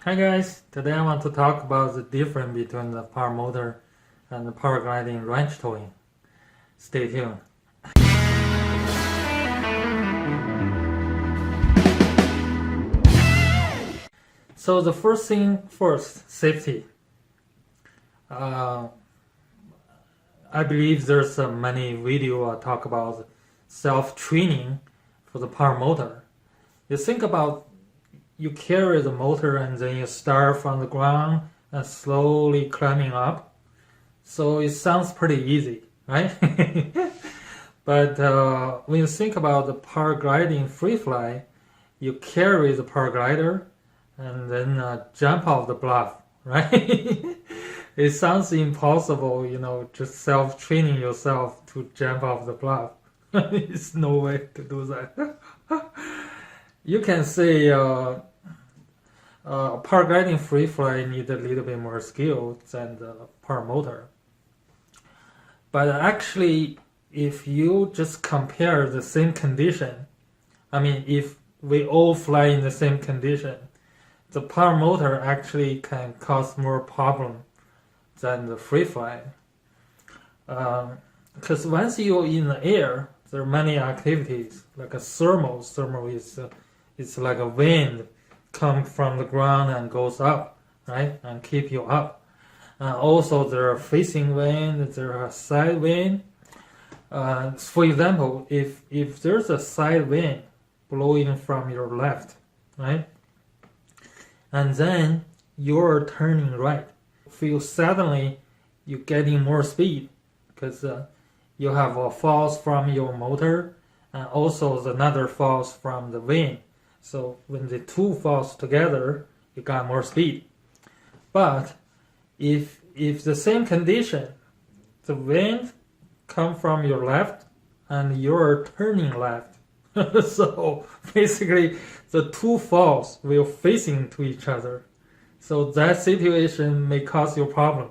Hi guys, today I want to talk about the difference between the paramotor and the paragliding ranch towing. Stay tuned. So the first thing first, safety. I believe there's many video talk about self-training for the paramotor. You think about you carry the motor and then you start from the ground and slowly climbing up. So it sounds pretty easy, right? But when you think about the paragliding free fly, you carry the paraglider and then jump off the bluff, right? It sounds impossible, just self-training yourself to jump off the bluff. There's no way to do that. You can say paragliding free fly need a little bit more skill than the paramotor. But actually, if you just compare the same condition, if we all fly in the same condition, the paramotor actually can cause more problem than the free fly. Because once you're in the air, there are many activities like a thermal. Thermal is it's like a wind come from the ground and goes up, right, and keep you up. Also, there are facing wind, there are side wind. For example, if there's a side wind blowing from your left, right, and then you're turning right, feel suddenly you're getting more speed because you have a force from your motor and also another force from the wind. So when the two force together, you got more speed. But if the same condition, the wind come from your left and you're turning left, so basically the two force will facing to each other. So that situation may cause you problem.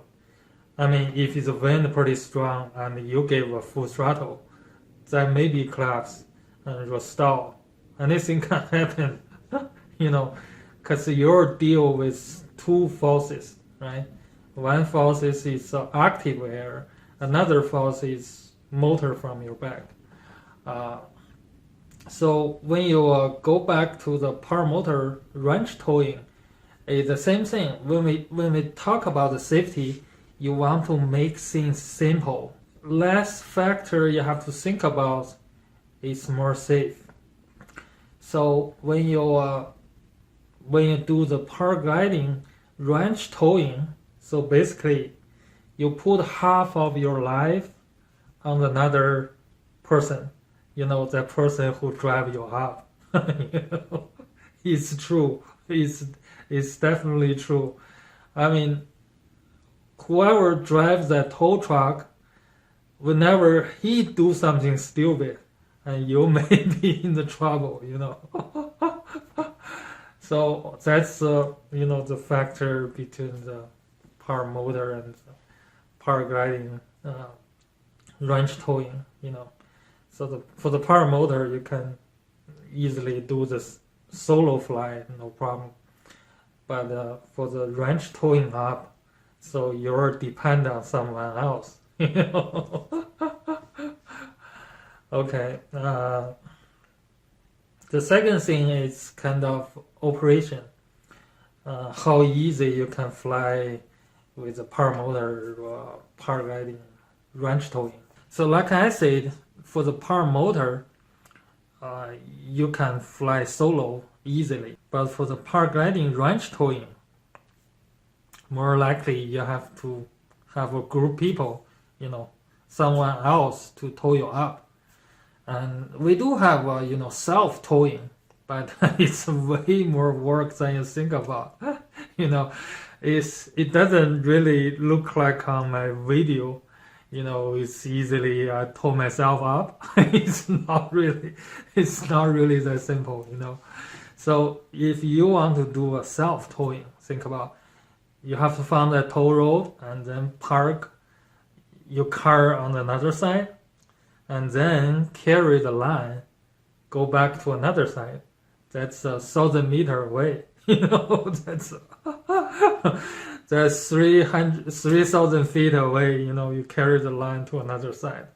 If the wind pretty strong and you give a full throttle, that maybe collapse and will stall. Anything can happen, because you deal with two forces, right? One force is active air, another force is motor from your back. So when you go back to the paramotor ranch towing, it's the same thing. When we talk about the safety, you want to make things simple. Less factor you have to think about is more safe. So when you do the paragliding ranch towing, so basically you put half of your life on another person. That person who drive you up. It's true. It's definitely true. Whoever drives that tow truck, whenever he do something stupid, and you may be in the trouble, So that's the factor between the paramotor and the paragliding ranch towing, So for the paramotor, you can easily do this solo fly, no problem. But for the ranch towing up, so you're dependent on someone else, Okay. The second thing is kind of operation. How easy you can fly with a paramotor or paragliding ranch towing. So like I said, for the paramotor, you can fly solo easily. But for the paragliding ranch towing, more likely you have to have a group people, someone else to tow you up. And we do have, self-towing, but it's way more work than you think about. It doesn't really look like on my video. It's easily I tow myself up. It's not really that simple. So if you want to do a self-towing, think about you have to find a tow road and then park your car on another side. And then carry the line, go back to another side. That's 1,000 meters away. That's that's 3,000 feet away. You carry the line to another side,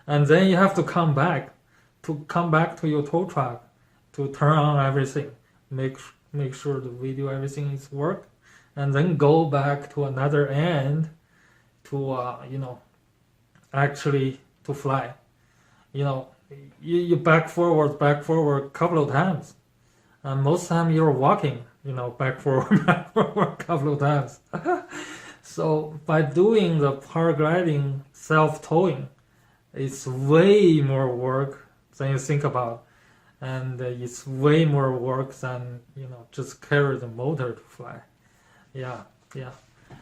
and then you have to come back to your tow truck to turn on everything, make sure the video everything is work, and then go back to another end to actually to fly. You back forward a couple of times, and most time you're walking, back forward a couple of times. So by doing the paragliding self-towing, it's way more work than you think about, and it's way more work than just carry the motor to fly. Yeah.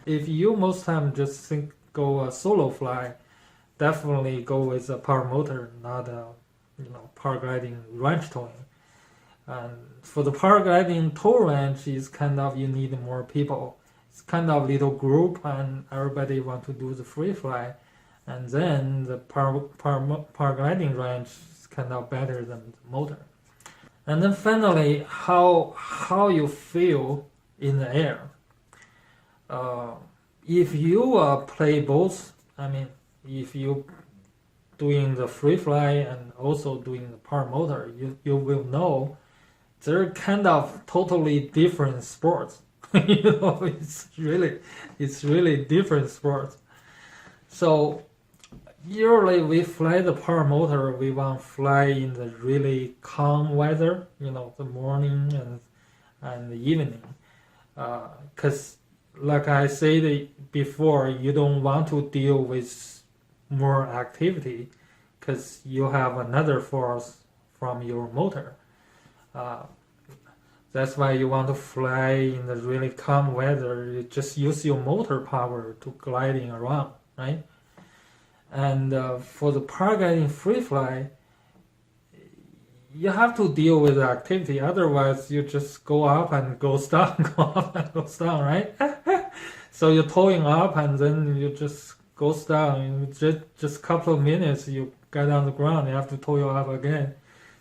If you most time just go a solo fly, definitely go with a paramotor, not a paragliding wrench towing. And for the paragliding tow wrench, is kind of you need more people. It's kind of little group, and everybody want to do the free fly, and then the paragliding wrench is kind of better than the motor. And then finally, how you feel in the air. If you play both, if you doing the free fly and also doing the paramotor, you will know they're kind of totally different sports. It's really different sports. So usually we fly the paramotor, we want to fly in the really calm weather, the morning and the evening, because like I said before, you don't want to deal with more activity because you have another force from your motor. That's why you want to fly in the really calm weather. You just use your motor power to gliding around, right? And for the paragliding free fly, you have to deal with the activity. Otherwise, you just go up and goes down, go up and goes down, right? So you're towing up and then you just goes down. Just a couple of minutes, you get on the ground. You have to tow you up again.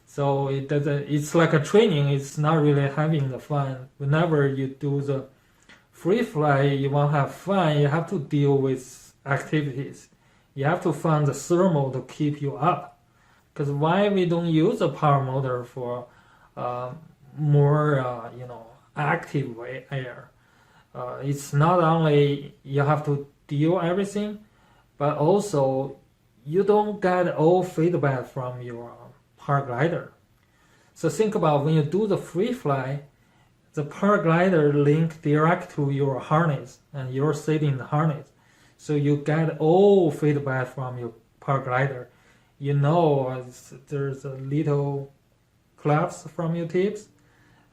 So it's like a training. It's not really having the fun. Whenever you do the free fly, you want to have fun. You have to deal with activities. You have to find the thermal to keep you up. Because why we don't use a paramotor for more active air? It's not only you have to deal everything, but also you don't get all feedback from your paraglider. So think about when you do the free fly, the paraglider link direct to your harness, and you're sitting in the harness. So you get all feedback from your paraglider. There's a little claps from your tips,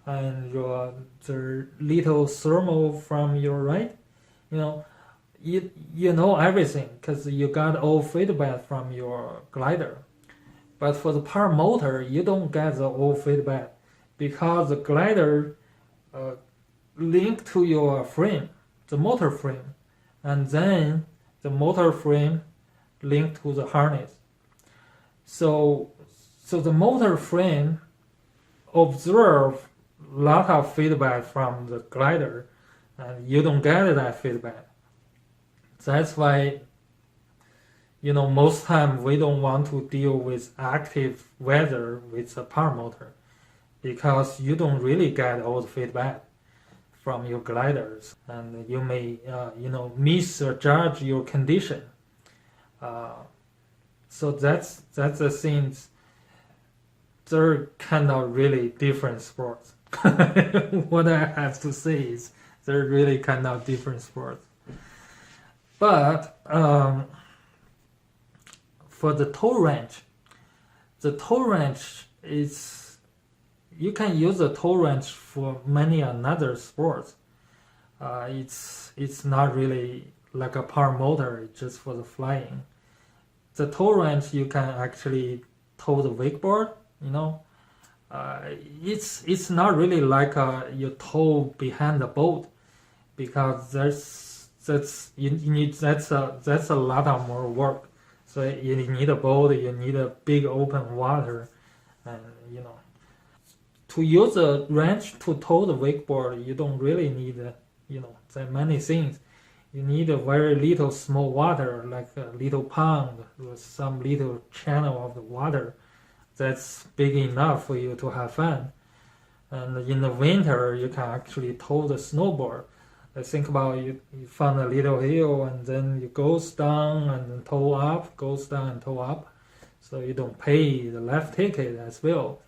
and the little thermal from your right. You know everything because you got all feedback from your glider. But for the paramotor, you don't get the all feedback because the glider linked to your frame, the motor frame, and then the motor frame linked to the harness. So the motor frame observe a lot of feedback from the glider, and you don't get that feedback. That's why, most time we don't want to deal with active weather with a paramotor because you don't really get all the feedback from your gliders, and you may, misjudge your condition. So that's the things. They're kind of really different sports. What I have to say is they're really kind of different sports. But for the tow wrench is, you can use the tow wrench for many another sports. It's not really like a paramotor, it's just for the flying. The tow wrench, you can actually tow the wakeboard, It's not really like you tow behind the boat, because that's a lot of more work. So you need a boat, you need a big open water, and to use a wrench to tow the wakeboard, you don't really need, that many things. You need a very little small water, like a little pond with some little channel of the water. That's big enough for you to have fun. And in the winter, you can actually tow the snowboard. Think about you found a little hill and then it goes down and tow up, goes down and tow up. So you don't pay the left ticket as well.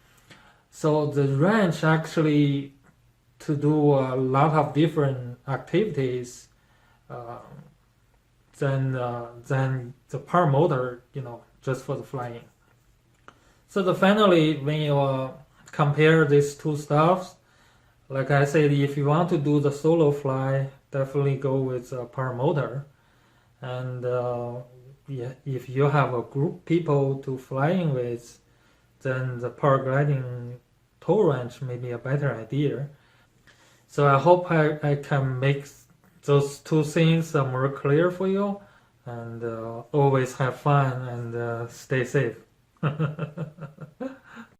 So the wrench actually to do a lot of different activities than the paramotor, just for the flying. So finally, when you compare these two stuffs, like I said, if you want to do the solo fly, definitely go with a paramotor. And if you have a group people to flying with, then the paragliding tow wrench may be a better idea. So I hope I can make those two things more clear for you. And always have fun and stay safe.